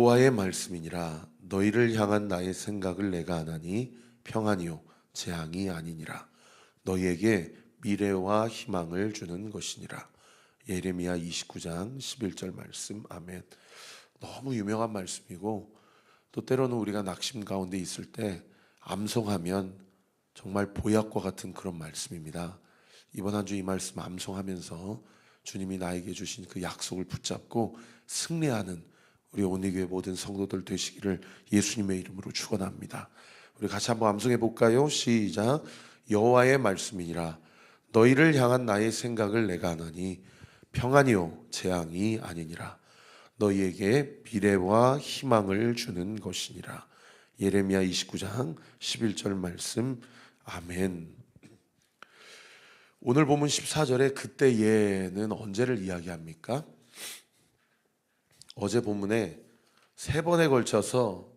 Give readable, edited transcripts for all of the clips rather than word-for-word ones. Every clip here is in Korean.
여호와의 말씀이니라. 너희를 향한 나의 생각을 내가 아나니 평안이요 재앙이 아니니라. 너희에게 미래와 희망을 주는 것이니라. 예레미야 29장 11절 말씀. 아멘. 너무 유명한 말씀이고, 또 때로는 우리가 낙심 가운데 있을 때 암송하면 정말 보약과 같은 그런 말씀입니다. 이번 한 주 이 말씀 암송하면서 주님이 나에게 주신 그 약속을 붙잡고 승리하는 우리 온리교회 모든 성도들 되시기를 예수님의 이름으로 축원합니다. 우리 같이 한번 암송해 볼까요? 시작. 여호와의 말씀이니라. 너희를 향한 나의 생각을 내가 아나니 평안이요 재앙이 아니니라. 너희에게 미래와 희망을 주는 것이니라. 예레미야 29장 11절 말씀. 아멘. 오늘 본문 14절에 그때에는 언제를 이야기합니까? 어제 본문에 세 번에 걸쳐서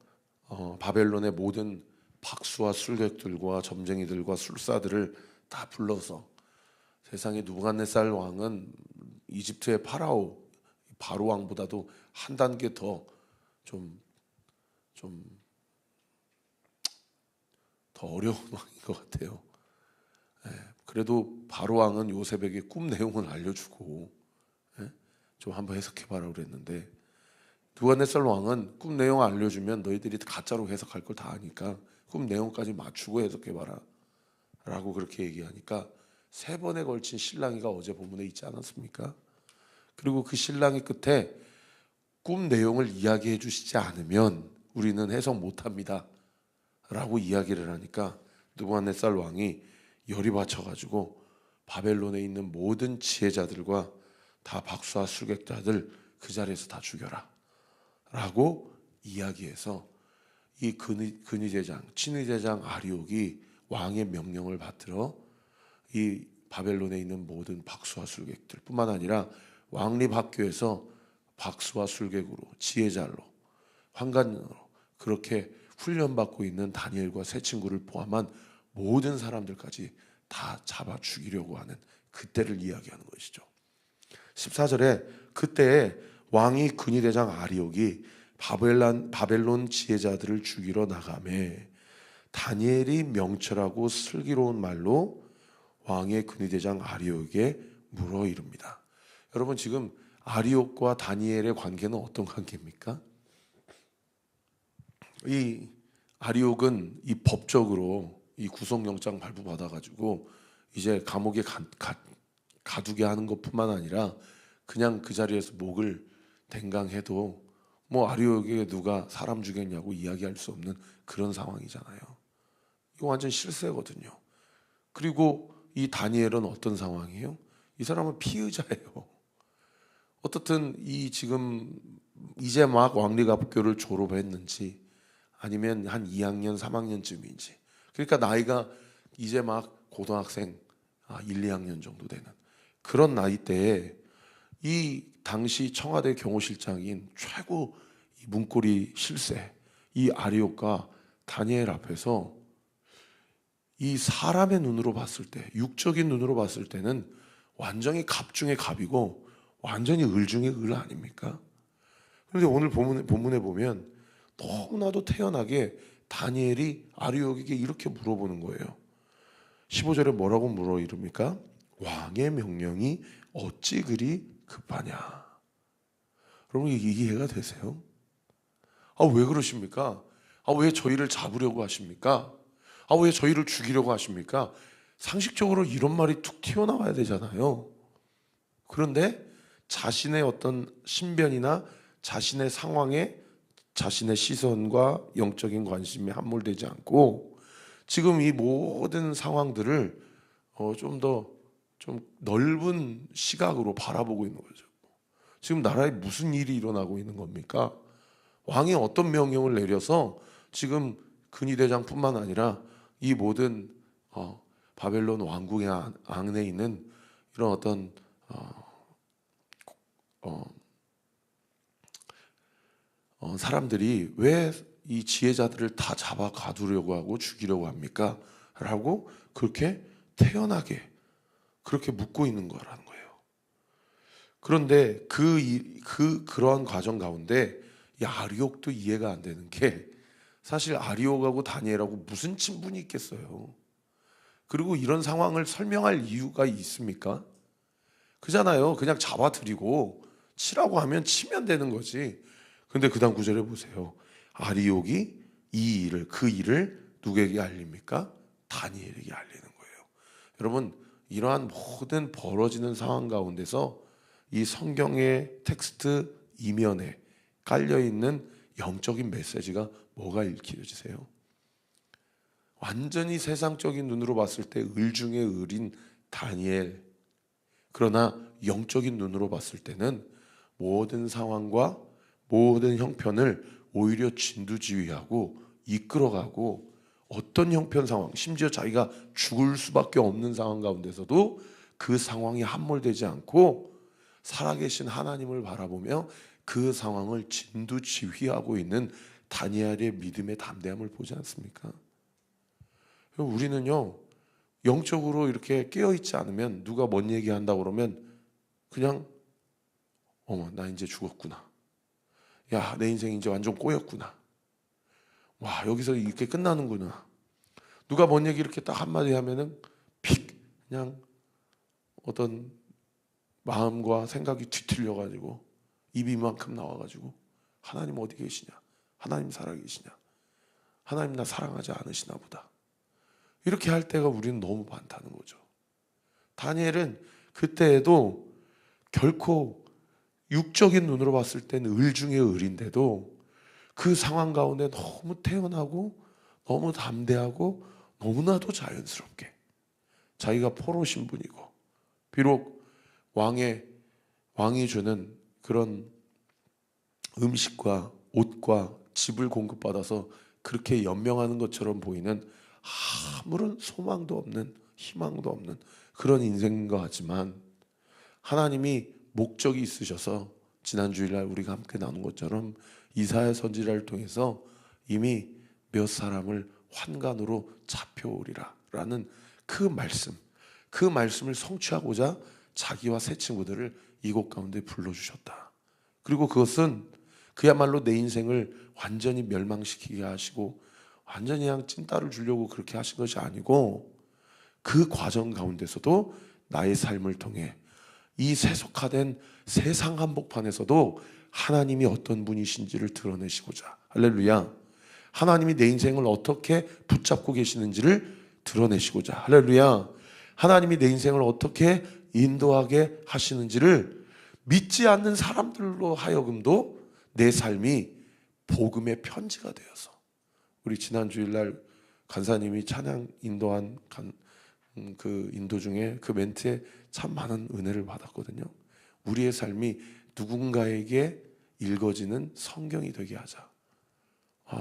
바벨론의 모든 박수와 술객들과 점쟁이들과 술사들을 다 불러서 세상에 느부갓네살 왕은 이집트의 바로 왕보다도 한 단계 더 어려운 왕인 것 같아요. 그래도 바로 왕은 요셉에게 꿈 내용을 알려주고 좀 한번 해석해봐라 그랬는데, 느부갓네살 왕은 꿈 내용 알려주면 너희들이 가짜로 해석할 걸 다 아니까 꿈 내용까지 맞추고 해석해봐라 라고 그렇게 얘기하니까 세 번에 걸친 실랑이가 어제 본문에 있지 않았습니까? 그리고 그 실랑이 끝에 꿈 내용을 이야기해 주시지 않으면 우리는 해석 못합니다 라고 이야기를 하니까 느부갓네살 왕이 열이 받쳐가지고 바벨론에 있는 모든 지혜자들과 다 박수와 술객자들 그 자리에서 다 죽여라 라고 이야기해서 이 근위대장, 친위대장 아리옥이 왕의 명령을 받들어 이 바벨론에 있는 모든 박수와 술객들 뿐만 아니라 왕립 학교에서 박수와 술객으로 지혜자로 환관으로 그렇게 훈련받고 있는 다니엘과 세 친구를 포함한 모든 사람들까지 다 잡아 죽이려고 하는 그때를 이야기하는 것이죠. 14절에 그때에 왕이 근위대장 아리옥이 바벨론 지혜자들을 죽이러 나가매 다니엘이 명철하고 슬기로운 말로 왕의 근위대장 아리옥에게 물어 이릅니다. 여러분, 지금 아리옥과 다니엘의 관계는 어떤 관계입니까? 이 아리옥은 이 법적으로 이 구속영장 발부받아가지고 이제 감옥에 가두게 하는 것뿐만 아니라 그냥 그 자리에서 목을 댕강해도 뭐 아리옥에게 누가 사람 죽였냐고 이야기할 수 없는 그런 상황이잖아요. 이거 완전 실세거든요. 그리고 이 다니엘은 어떤 상황이에요? 이 사람은 피의자예요. 어떻든 이 지금 이제 막 왕립학교를 졸업했는지 아니면 한 2학년 3학년쯤인지, 그러니까 나이가 이제 막 고등학생 1, 2학년 정도 되는 그런 나이대에 이 당시 청와대 경호실장인 최고 문고리 실세 이 아리옥과 다니엘 앞에서 이 사람의 눈으로 봤을 때, 육적인 눈으로 봤을 때는 완전히 갑 중에 갑이고 완전히 을 중에 을 아닙니까? 그런데 오늘 본문에 보면 너무나도 태연하게 다니엘이 아리옥에게 이렇게 물어보는 거예요. 15절에 뭐라고 물어 이릅니까? 왕의 명령이 어찌 그리 급하냐. 여러분, 이게 이해가 되세요? 왜 그러십니까? 왜 저희를 잡으려고 하십니까? 왜 저희를 죽이려고 하십니까? 상식적으로 이런 말이 툭 튀어나와야 되잖아요. 그런데 자신의 어떤 신변이나 자신의 상황에 자신의 시선과 영적인 관심에 함몰되지 않고 지금 이 모든 상황들을 좀 넓은 시각으로 바라보고 있는 거죠. 지금 나라에 무슨 일이 일어나고 있는 겁니까? 왕이 어떤 명령을 내려서 지금 근위대장뿐만 아니라 이 모든 바벨론 왕궁의 안에 있는 이런 어떤 사람들이 왜 이 지혜자들을 다 잡아 가두려고 하고 죽이려고 합니까? 라고 그렇게 태연하게 그렇게 묻고 있는 거라는 거예요. 그런데 그러한 과정 가운데 이 아리옥도 이해가 안 되는 게 사실 아리옥하고 다니엘하고 무슨 친분이 있겠어요. 그리고 이런 상황을 설명할 이유가 있습니까? 그잖아요. 그냥 잡아들이고 치라고 하면 치면 되는 거지. 근데 그 다음 구절에 보세요. 아리옥이 그 일을 누구에게 알립니까? 다니엘에게 알리는 거예요. 여러분, 이러한 모든 벌어지는 상황 가운데서 이 성경의 텍스트 이면에 깔려있는 영적인 메시지가 뭐가 읽혀지세요? 완전히 세상적인 눈으로 봤을 때 을 중에 을인 다니엘, 그러나 영적인 눈으로 봤을 때는 모든 상황과 모든 형편을 오히려 진두지휘하고 이끌어가고, 어떤 형편 상황, 심지어 자기가 죽을 수밖에 없는 상황 가운데서도 그 상황에 함몰되지 않고 살아계신 하나님을 바라보며 그 상황을 진두지휘하고 있는 다니엘의 믿음의 담대함을 보지 않습니까? 우리는요, 영적으로 이렇게 깨어있지 않으면 누가 뭔 얘기한다고 그러면 그냥 어머, 나 이제 죽었구나. 야, 내 인생 이제 완전 꼬였구나. 와, 여기서 이렇게 끝나는구나. 누가 뭔 얘기 이렇게 딱 한마디 하면은 픽 그냥 어떤 마음과 생각이 뒤틀려가지고 입이 이만큼 나와가지고 하나님 어디 계시냐? 하나님 살아계시냐? 하나님 나 사랑하지 않으시나 보다. 이렇게 할 때가 우리는 너무 많다는 거죠. 다니엘은 그때에도 결코 육적인 눈으로 봤을 때는 을 중에 을인데도 그 상황 가운데 너무 태연하고 너무 담대하고 너무나도 자연스럽게 자기가 포로 신분이고, 비록 왕이 주는 그런 음식과 옷과 집을 공급받아서 그렇게 연명하는 것처럼 보이는 아무런 소망도 없는, 희망도 없는 그런 인생인 것 같지만, 하나님이 목적이 있으셔서 지난 주일날 우리가 함께 나눈 것처럼 이사야 선지자를 통해서 이미 몇 사람을 환관으로 잡혀오리라 라는 그 말씀을 성취하고자 자기와 세 친구들을 이곳 가운데 불러주셨다. 그리고 그것은 그야말로 내 인생을 완전히 멸망시키게 하시고 완전히 그냥 찐따를 주려고 그렇게 하신 것이 아니고, 그 과정 가운데서도 나의 삶을 통해 이 세속화된 세상 한복판에서도 하나님이 어떤 분이신지를 드러내시고자, 할렐루야, 하나님이 내 인생을 어떻게 붙잡고 계시는지를 드러내시고자, 할렐루야, 하나님이 내 인생을 어떻게 인도하게 하시는지를 믿지 않는 사람들로 하여금도 내 삶이 복음의 편지가 되어서, 우리 지난 주일날 간사님이 찬양 인도한 그 인도 중에 그 멘트에 참 많은 은혜를 받았거든요. 우리의 삶이 누군가에게 읽어지는 성경이 되게 하자.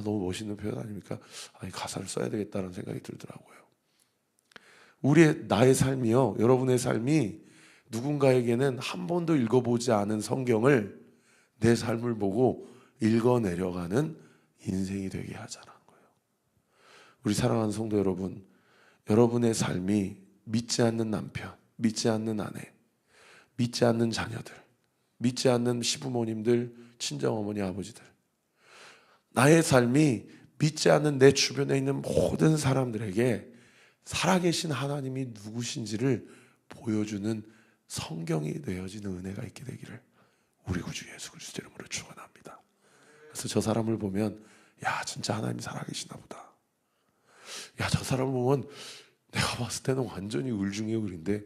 너무 멋있는 표현 아닙니까? 가사를 써야 되겠다는 생각이 들더라고요. 나의 삶이요, 여러분의 삶이 누군가에게는 한 번도 읽어보지 않은 성경을 내 삶을 보고 읽어내려가는 인생이 되게 하자는 거예요. 우리 사랑하는 성도 여러분, 여러분의 삶이 믿지 않는 남편, 믿지 않는 아내, 믿지 않는 자녀들, 믿지 않는 시부모님들, 친정어머니, 아버지들, 나의 삶이 믿지 않는 내 주변에 있는 모든 사람들에게 살아계신 하나님이 누구신지를 보여주는 성경이 되어지는 은혜가 있게 되기를 우리 구주 예수 그리스도 이름으로 축원합니다. 그래서 저 사람을 보면 야, 진짜 하나님 살아계시나 보다. 야, 저 사람을 보면 내가 봤을 때는 완전히 을 중에 을인데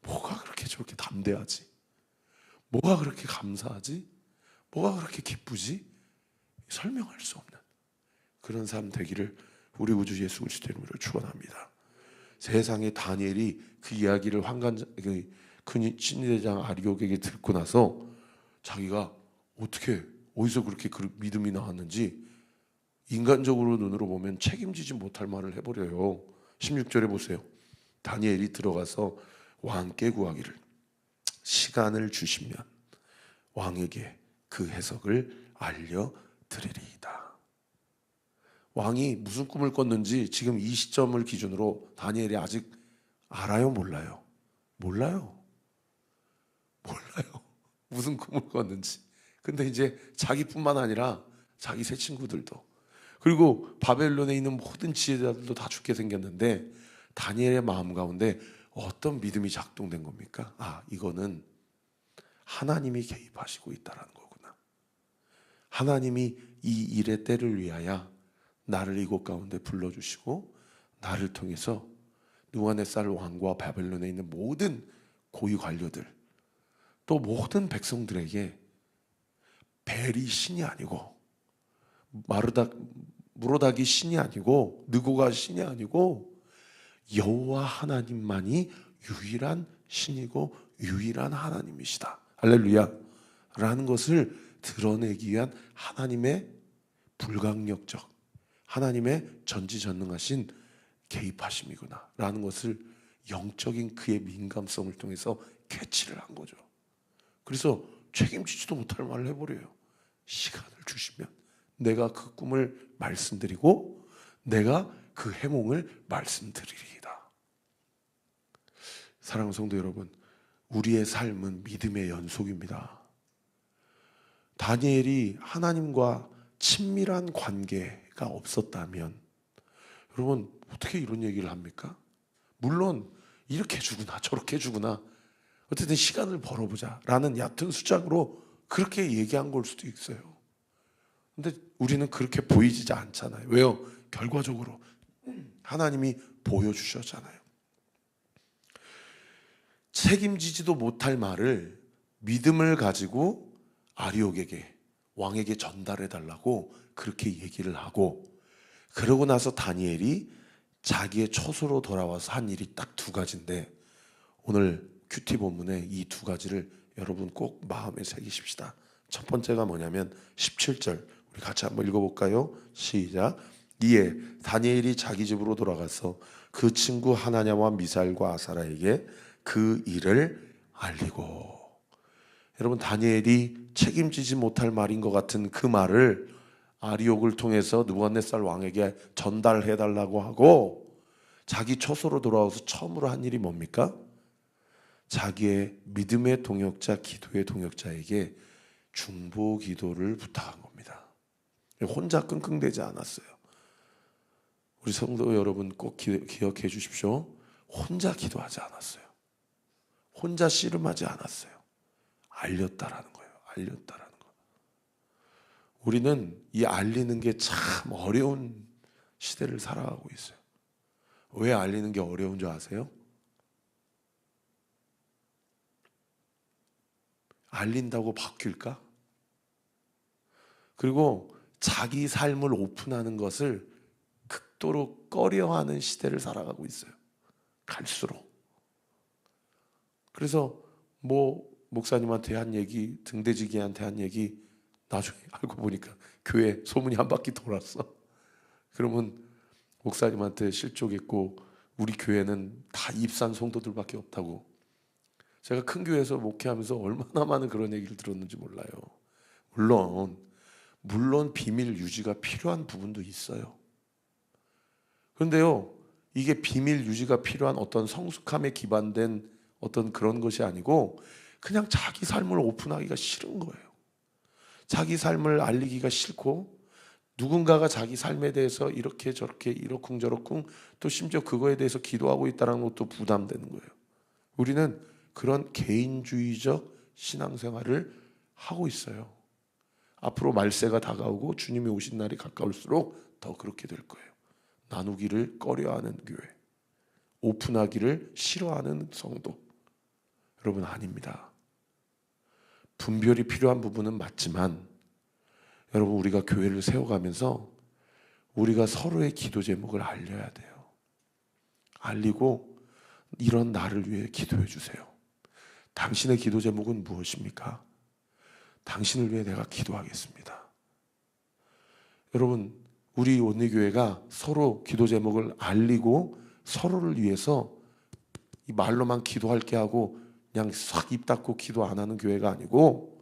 뭐가 그렇게 저렇게 담대하지? 뭐가 그렇게 감사하지? 뭐가 그렇게 기쁘지? 설명할 수 없는 그런 삶 되기를 우리 구주 예수 그리스도 이름으로 축원합니다. 세상의 다니엘이 그 이야기를 그 친위대장 아리옥에게 듣고 나서 자기가 어디서 그렇게 그 믿음이 나왔는지 인간적으로 눈으로 보면 책임지지 못할 말을 해버려요. 16절에 보세요. 다니엘이 들어가서 왕께 구하기를 시간을 주시면 왕에게 그 해석을 알려드리리이다. 왕이 무슨 꿈을 꿨는지 지금 이 시점을 기준으로 다니엘이 아직 알아요? 몰라요? 몰라요. 무슨 꿈을 꿨는지. 근데 이제 자기뿐만 아니라 자기 세 친구들도. 그리고 바벨론에 있는 모든 지혜자들도 다 죽게 생겼는데 다니엘의 마음 가운데 어떤 믿음이 작동된 겁니까? 이거는 하나님이 개입하시고 있다는 거구나. 하나님이 이 일의 때를 위하여 나를 이곳 가운데 불러주시고 나를 통해서 느부갓네살 왕과 바벨론에 있는 모든 고위 관료들 또 모든 백성들에게 벨이 신이 아니고 무로닥이 신이 아니고 느고가 신이 아니고 여호와 하나님만이 유일한 신이고 유일한 하나님이시다. 할렐루야. 라는 것을 드러내기 위한 하나님의 불강력적, 하나님의 전지전능하신 개입하심이구나 라는 것을 영적인 그의 민감성을 통해서 캐치를 한 거죠. 그래서 책임지지도 못할 말을 해버려요. 시간을 주시면 내가 그 꿈을 말씀드리고 내가 그 해몽을 말씀드리리이다. 사랑하는 성도 여러분, 우리의 삶은 믿음의 연속입니다. 다니엘이 하나님과 친밀한 관계가 없었다면 여러분 어떻게 이런 얘기를 합니까? 물론 이렇게 주구나 저렇게 주구나 어쨌든 시간을 벌어보자 라는 얕은 수작으로 그렇게 얘기한 걸 수도 있어요. 근데 우리는 그렇게 보이지 않잖아요. 왜요? 결과적으로 하나님이 보여주셨잖아요. 책임지지도 못할 말을 믿음을 가지고 아리옥에게 왕에게 전달해 달라고 그렇게 얘기를 하고, 그러고 나서 다니엘이 자기의 처소로 돌아와서 한 일이 딱 두 가지인데 오늘 큐티 본문에 이 두 가지를 여러분 꼭 마음에 새기십시다. 첫 번째가 뭐냐면 17절 우리 같이 한번 읽어볼까요? 시작. 이에 다니엘이 자기 집으로 돌아가서 그 친구 하나냐와 미사엘과 아사라에게 그 일을 알리고. 여러분 다니엘이 책임지지 못할 말인 것 같은 그 말을 아리옥을 통해서 느부갓네살 왕에게 전달해달라고 하고 자기 처소로 돌아와서 처음으로 한 일이 뭡니까? 자기의 믿음의 동역자, 기도의 동역자에게 중보 기도를 부탁한 겁니다. 혼자 끙끙대지 않았어요. 우리 성도 여러분 꼭 기억해 주십시오. 혼자 기도하지 않았어요. 혼자 씨름하지 않았어요. 알렸다라는 거예요. 알렸다라는 거. 우리는 이 알리는 게 참 어려운 시대를 살아가고 있어요. 왜 알리는 게 어려운 줄 아세요? 알린다고 바뀔까? 그리고 자기 삶을 오픈하는 것을 극도로 꺼려하는 시대를 살아가고 있어요. 갈수록. 그래서 목사님한테 한 얘기, 등대지기한테 한 얘기 나중에 알고 보니까 교회 소문이 한 바퀴 돌았어. 그러면 목사님한테 실족했고 우리 교회는 다 입산 성도들밖에 없다고. 제가 큰 교회에서 목회하면서 얼마나 많은 그런 얘기를 들었는지 몰라요. 물론 비밀 유지가 필요한 부분도 있어요. 그런데요, 이게 비밀 유지가 필요한 어떤 성숙함에 기반된 어떤 그런 것이 아니고 그냥 자기 삶을 오픈하기가 싫은 거예요. 자기 삶을 알리기가 싫고 누군가가 자기 삶에 대해서 이렇게 저렇게 이러쿵저러쿵 또 심지어 그거에 대해서 기도하고 있다는 것도 부담되는 거예요. 우리는 그런 개인주의적 신앙생활을 하고 있어요. 앞으로 말세가 다가오고 주님이 오신 날이 가까울수록 더 그렇게 될 거예요. 나누기를 꺼려하는 교회, 오픈하기를 싫어하는 성도. 여러분 아닙니다. 분별이 필요한 부분은 맞지만 여러분 우리가 교회를 세워가면서 우리가 서로의 기도 제목을 알려야 돼요. 알리고 이런 나를 위해 기도해 주세요. 당신의 기도 제목은 무엇입니까? 당신을 위해 내가 기도하겠습니다. 여러분 우리 온리교회가 서로 기도 제목을 알리고 서로를 위해서 이 말로만 기도할게 하고 그냥 싹 입 닫고 기도 안 하는 교회가 아니고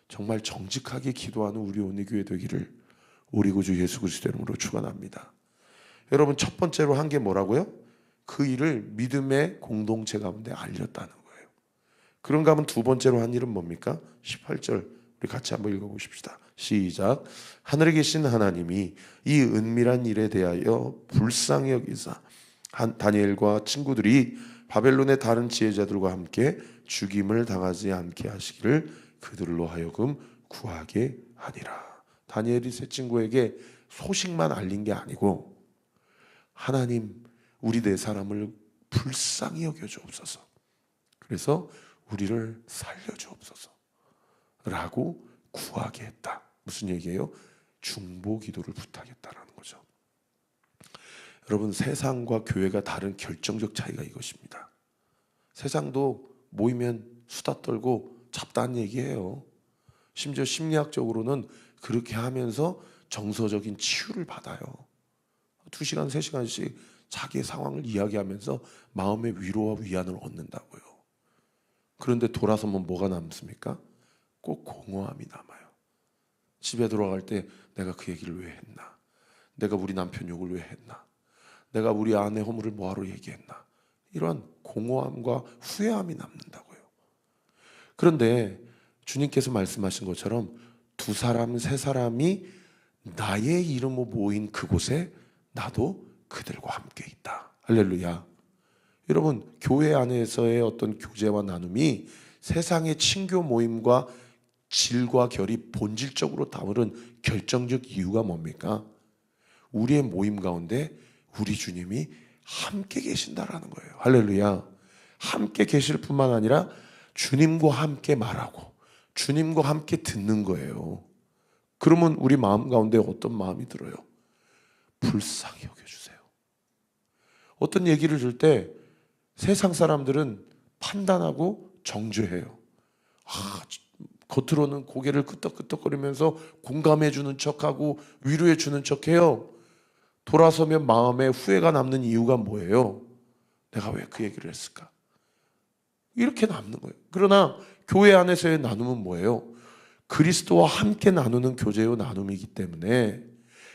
정말 정직하게 기도하는 우리 온리교회 되기를 우리 구주 예수 그리스도 이름으로 축원합니다. 여러분 첫 번째로 한 게 뭐라고요? 그 일을 믿음의 공동체 가운데 알렸다는 거예요. 그런가 하면 두 번째로 한 일은 뭡니까? 18절 우리 같이 한번 읽어보십시다. 시작. 하늘에 계신 하나님이 이 은밀한 일에 대하여 불쌍히 여기사 다니엘과 친구들이 바벨론의 다른 지혜자들과 함께 죽임을 당하지 않게 하시기를 그들로 하여금 구하게 하니라. 다니엘이 세 친구에게 소식만 알린 게 아니고, 하나님 우리 네 사람을 불쌍히 여겨주옵소서, 그래서 우리를 살려주옵소서 라고 구하게 했다. 무슨 얘기예요? 중보 기도를 부탁했다라는 거죠. 여러분, 세상과 교회가 다른 결정적 차이가 이것입니다. 세상도 모이면 수다 떨고 잡다한 얘기해요. 심지어 심리학적으로는 그렇게 하면서 정서적인 치유를 받아요. 2시간, 3시간씩 자기의 상황을 이야기하면서 마음의 위로와 위안을 얻는다고요. 그런데 돌아서면 뭐가 남습니까? 꼭 공허함이 남아요. 집에 들어갈 때 내가 그 얘기를 왜 했나? 내가 우리 남편 욕을 왜 했나? 내가 우리 아내 허물을 뭐하러 얘기했나? 이런 공허함과 후회함이 남는다고요. 그런데 주님께서 말씀하신 것처럼 2사람, 3사람이 나의 이름으로 모인 그곳에 나도 그들과 함께 있다. 할렐루야. 여러분, 교회 안에서의 어떤 교제와 나눔이 세상의 친교 모임과 질과 결이 본질적으로 다른 결정적 이유가 뭡니까? 우리의 모임 가운데 우리 주님이 함께 계신다라는 거예요. 할렐루야. 함께 계실 뿐만 아니라 주님과 함께 말하고 주님과 함께 듣는 거예요. 그러면 우리 마음 가운데 어떤 마음이 들어요? 불쌍히 여겨주세요. 어떤 얘기를 들 때 세상 사람들은 판단하고 정죄해요. 겉으로는 고개를 끄덕끄덕거리면서 공감해 주는 척하고 위로해 주는 척해요. 돌아서면 마음에 후회가 남는 이유가 뭐예요? 내가 왜 그 얘기를 했을까? 이렇게 남는 거예요. 그러나 교회 안에서의 나눔은 뭐예요? 그리스도와 함께 나누는 교제요 나눔이기 때문에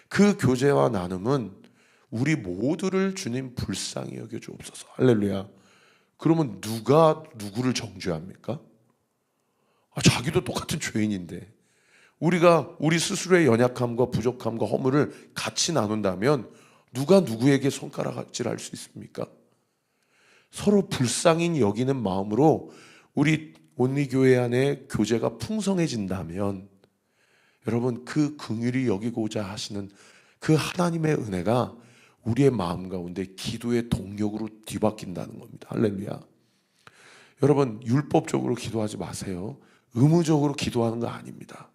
그 교제와 나눔은 우리 모두를 주님 불쌍히 여겨주옵소서. 할렐루야. 그러면 누가 누구를 정죄합니까? 자기도 똑같은 죄인인데 우리가 우리 스스로의 연약함과 부족함과 허물을 같이 나눈다면 누가 누구에게 손가락질할 수 있습니까? 서로 불쌍히 여기는 마음으로 우리 온리교회 안에 교제가 풍성해진다면 여러분, 그 긍휼히 여기고자 하시는 그 하나님의 은혜가 우리의 마음 가운데 기도의 동력으로 뒤바뀐다는 겁니다. 할렐루야. 여러분, 율법적으로 기도하지 마세요. 의무적으로 기도하는 거 아닙니다.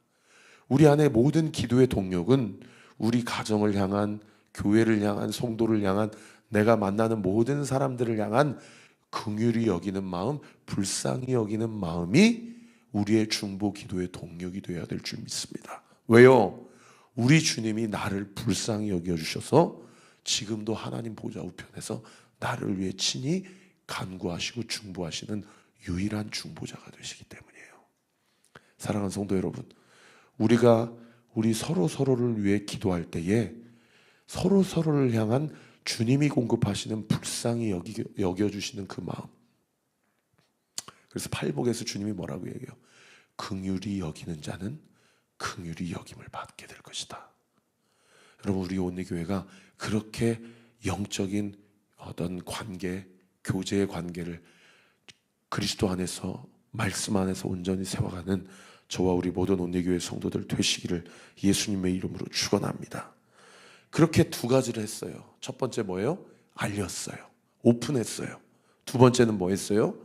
우리 안에 모든 기도의 동력은 우리 가정을 향한, 교회를 향한, 성도를 향한, 내가 만나는 모든 사람들을 향한 긍휼히 여기는 마음, 불쌍히 여기는 마음이 우리의 중보 기도의 동력이 되어야 될 줄 믿습니다. 왜요? 우리 주님이 나를 불쌍히 여겨주셔서 지금도 하나님 보좌 우편에서 나를 위해 친히 간구하시고 중보하시는 유일한 중보자가 되시기 때문이에요. 사랑하는 성도 여러분, 우리가 우리 서로를 위해 기도할 때에 서로를 향한 주님이 공급하시는 불쌍히 여겨주시는 그 마음. 그래서 팔복에서 주님이 뭐라고 얘기해요? 긍휼히 여기는 자는 긍휼히 여김을 받게 될 것이다. 여러분, 우리 온리교회가 그렇게 영적인 어떤 관계, 교제의 관계를 그리스도 안에서, 말씀 안에서 온전히 세워가는 저와 우리 모든 온리교회 성도들 되시기를 예수님의 이름으로 축원합니다. 그렇게 2가지를 했어요. 첫 번째 뭐예요? 알렸어요. 오픈했어요. 2번째는 뭐 했어요?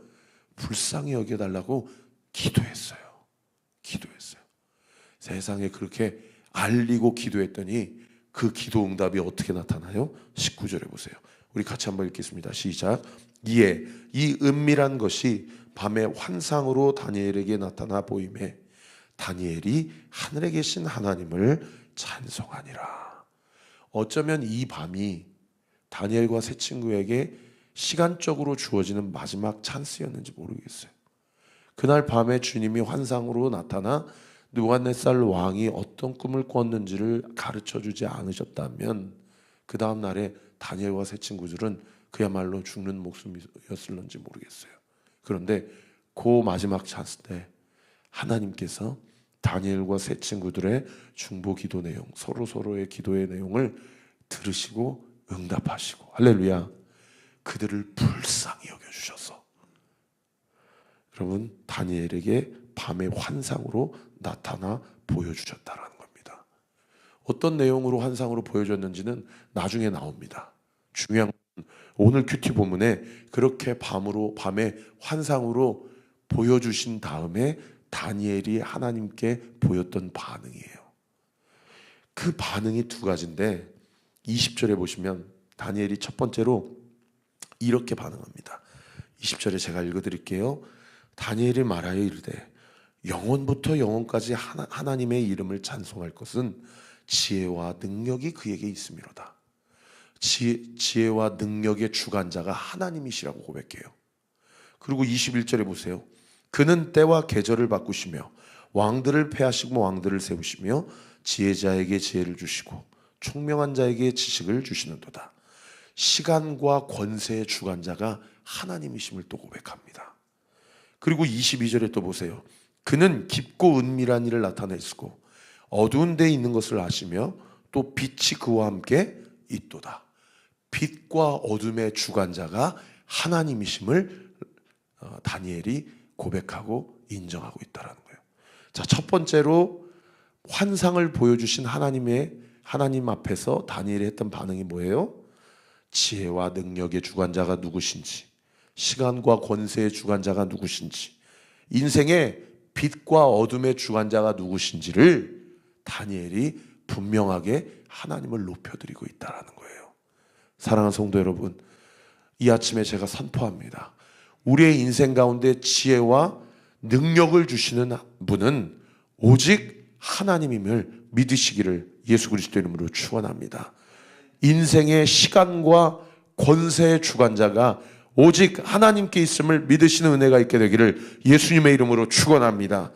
불쌍히 여겨달라고 기도했어요. 세상에 그렇게 알리고 기도했더니 그 기도 응답이 어떻게 나타나요? 19절에 보세요. 우리 같이 한번 읽겠습니다. 시작. 이에 이 은밀한 것이 밤에 환상으로 다니엘에게 나타나 보이매 다니엘이 하늘에 계신 하나님을 찬송하니라. 어쩌면 이 밤이 다니엘과 세 친구에게 시간적으로 주어지는 마지막 찬스였는지 모르겠어요. 그날 밤에 주님이 환상으로 나타나 느부갓네살 왕이 어떤 꿈을 꿨는지를 가르쳐주지 않으셨다면 그 다음 날에 다니엘과 세 친구들은 그야말로 죽는 목숨이었을런지 모르겠어요. 그런데 그 마지막 찬스 때 하나님께서 다니엘과 세 친구들의 중보 기도 내용, 서로의 기도의 내용을 들으시고 응답하시고, 할렐루야, 그들을 불쌍히 여겨주셔서 여러분 다니엘에게 밤의 환상으로 나타나 보여주셨다라는 겁니다. 어떤 내용으로 환상으로 보여줬는지는 나중에 나옵니다. 중요한 건 오늘 큐티 본문에 그렇게 밤에 환상으로 보여주신 다음에 다니엘이 하나님께 보였던 반응이에요. 그 반응이 두 가지인데 20절에 보시면 다니엘이 첫 번째로 이렇게 반응합니다. 20절에 제가 읽어드릴게요. 다니엘이 말하여 이르되 영원부터 영원까지 하나님의 이름을 찬송할 것은 지혜와 능력이 그에게 있음이로다. 지혜와 능력의 주관자가 하나님이시라고 고백해요. 그리고 21절에 보세요. 그는 때와 계절을 바꾸시며 왕들을 패하시고 왕들을 세우시며 지혜자에게 지혜를 주시고 총명한 자에게 지식을 주시는도다. 시간과 권세의 주관자가 하나님이심을 또 고백합니다. 그리고 22절에 또 보세요. 그는 깊고 은밀한 일을 나타내시고 어두운 데에 있는 것을 아시며 또 빛이 그와 함께 있도다. 빛과 어둠의 주관자가 하나님이심을 다니엘이 고백하고 인정하고 있다는 거예요. 자, 첫 번째로 환상을 보여주신 하나님 앞에서 다니엘이 했던 반응이 뭐예요? 지혜와 능력의 주관자가 누구신지, 시간과 권세의 주관자가 누구신지, 인생의 빛과 어둠의 주관자가 누구신지를 다니엘이 분명하게 하나님을 높여드리고 있다는 거예요. 사랑하는 성도 여러분, 이 아침에 제가 선포합니다. 우리의 인생 가운데 지혜와 능력을 주시는 분은 오직 하나님임을 믿으시기를 예수 그리스도 이름으로 축원합니다. 인생의 시간과 권세의 주관자가 오직 하나님께 있음을 믿으시는 은혜가 있게 되기를 예수님의 이름으로 축원합니다.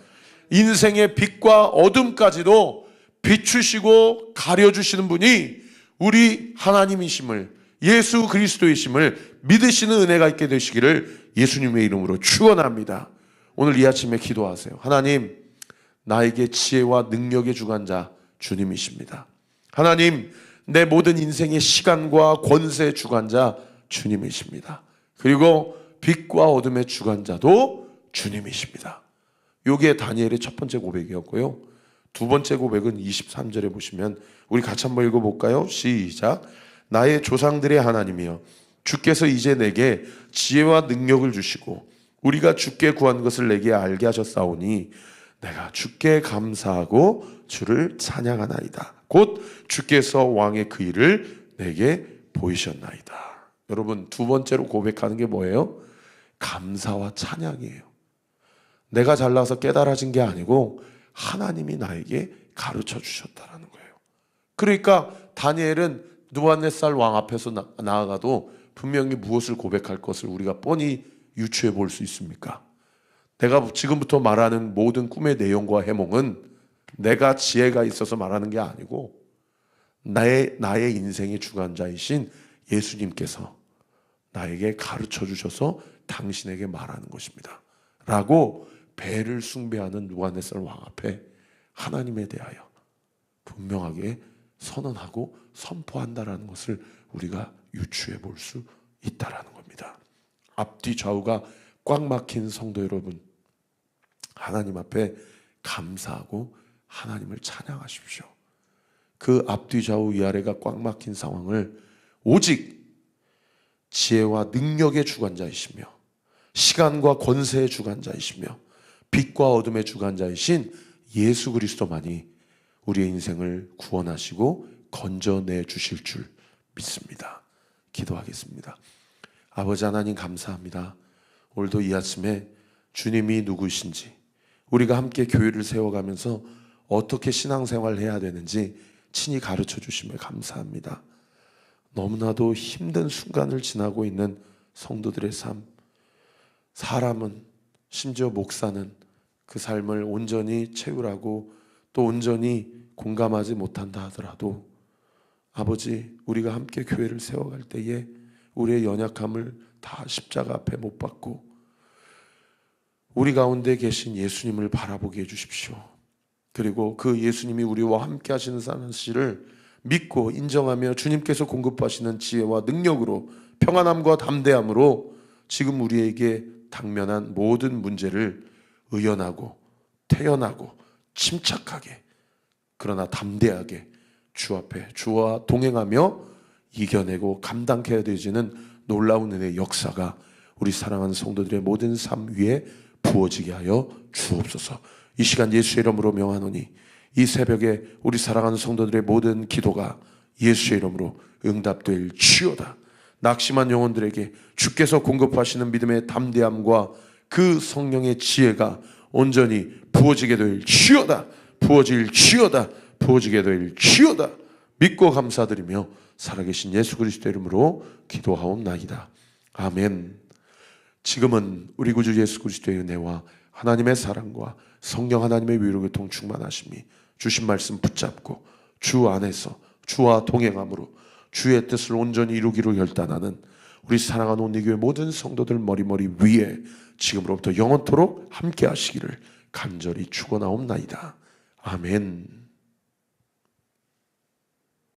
인생의 빛과 어둠까지도 비추시고 가려주시는 분이 우리 하나님이심을, 예수 그리스도이심을 믿으시는 은혜가 있게 되시기를 예수님의 이름으로 축원합니다. 오늘 이 아침에 기도하세요. 하나님, 나에게 지혜와 능력의 주관자 주님이십니다. 하나님, 내 모든 인생의 시간과 권세의 주관자 주님이십니다. 그리고 빛과 어둠의 주관자도 주님이십니다. 이게 다니엘의 첫 번째 고백이었고요. 두 번째 고백은 23절에 보시면 우리 같이 한번 읽어볼까요? 시작. 나의 조상들의 하나님이여, 주께서 이제 내게 지혜와 능력을 주시고 우리가 주께 구한 것을 내게 알게 하셨사오니 내가 주께 감사하고 주를 찬양하나이다. 곧 주께서 왕의 그 일을 내게 보이셨나이다. 여러분, 두 번째로 고백하는 게 뭐예요? 감사와 찬양이에요. 내가 잘나서 깨달아진 게 아니고 하나님이 나에게 가르쳐 주셨다는 거예요. 그러니까 다니엘은 느부갓네살 왕 앞에서 나아가도 분명히 무엇을 고백할 것을 우리가 뻔히 유추해 볼 수 있습니까? 내가 지금부터 말하는 모든 꿈의 내용과 해몽은 내가 지혜가 있어서 말하는 게 아니고 나의 인생의 주관자이신 예수님께서 나에게 가르쳐 주셔서 당신에게 말하는 것입니다 라고 배를 숭배하는 느부갓네살 왕 앞에 하나님에 대하여 분명하게 선언하고 선포한다라는 것을 우리가 유추해 볼 수 있다라는 겁니다. 앞뒤 좌우가 꽉 막힌 성도 여러분, 하나님 앞에 감사하고 하나님을 찬양하십시오. 그 앞뒤 좌우 위아래가 꽉 막힌 상황을 오직 지혜와 능력의 주관자이시며 시간과 권세의 주관자이시며 빛과 어둠의 주관자이신 예수 그리스도만이 우리의 인생을 구원하시고 건져내 주실 줄 믿습니다. 기도하겠습니다. 아버지 하나님, 감사합니다. 오늘도 이 아침에 주님이 누구신지, 우리가 함께 교회를 세워가면서 어떻게 신앙생활을 해야 되는지 친히 가르쳐 주심에 감사합니다. 너무나도 힘든 순간을 지나고 있는 성도들의 삶, 사람은, 심지어 목사는 그 삶을 온전히 채우라고 또 온전히 공감하지 못한다 하더라도 아버지, 우리가 함께 교회를 세워갈 때에 우리의 연약함을 다 십자가 앞에 못 박고 우리 가운데 계신 예수님을 바라보게 해주십시오. 그리고 그 예수님이 우리와 함께 하시는 사실을 믿고 인정하며 주님께서 공급하시는 지혜와 능력으로 평안함과 담대함으로 지금 우리에게 당면한 모든 문제를 의연하고 태연하고 침착하게 그러나 담대하게 주 앞에 주와 동행하며 이겨내고 감당해야 되지는 놀라운 은혜의 역사가 우리 사랑하는 성도들의 모든 삶 위에 부어지게 하여 주옵소서. 이 시간 예수의 이름으로 명하노니 이 새벽에 우리 사랑하는 성도들의 모든 기도가 예수의 이름으로 응답될 지어다. 낙심한 영혼들에게 주께서 공급하시는 믿음의 담대함과 그 성령의 지혜가 온전히 부어지게 될 지어다. 부어질 지어다. 부어지게 될 지어다. 믿고 감사드리며 살아계신 예수 그리스도 이름으로 기도하옵나이다. 아멘. 지금은 우리 구주 예수 그리스도의 은혜와 하나님의 사랑과 성령 하나님의 위로 교통 충만하심이 주신 말씀 붙잡고 주 안에서 주와 동행함으로 주의 뜻을 온전히 이루기로 결단하는 우리 사랑하는 온리교회 모든 성도들 머리머리 위에 지금으로부터 영원토록 함께 하시기를 간절히 축원하옵나이다. 아멘.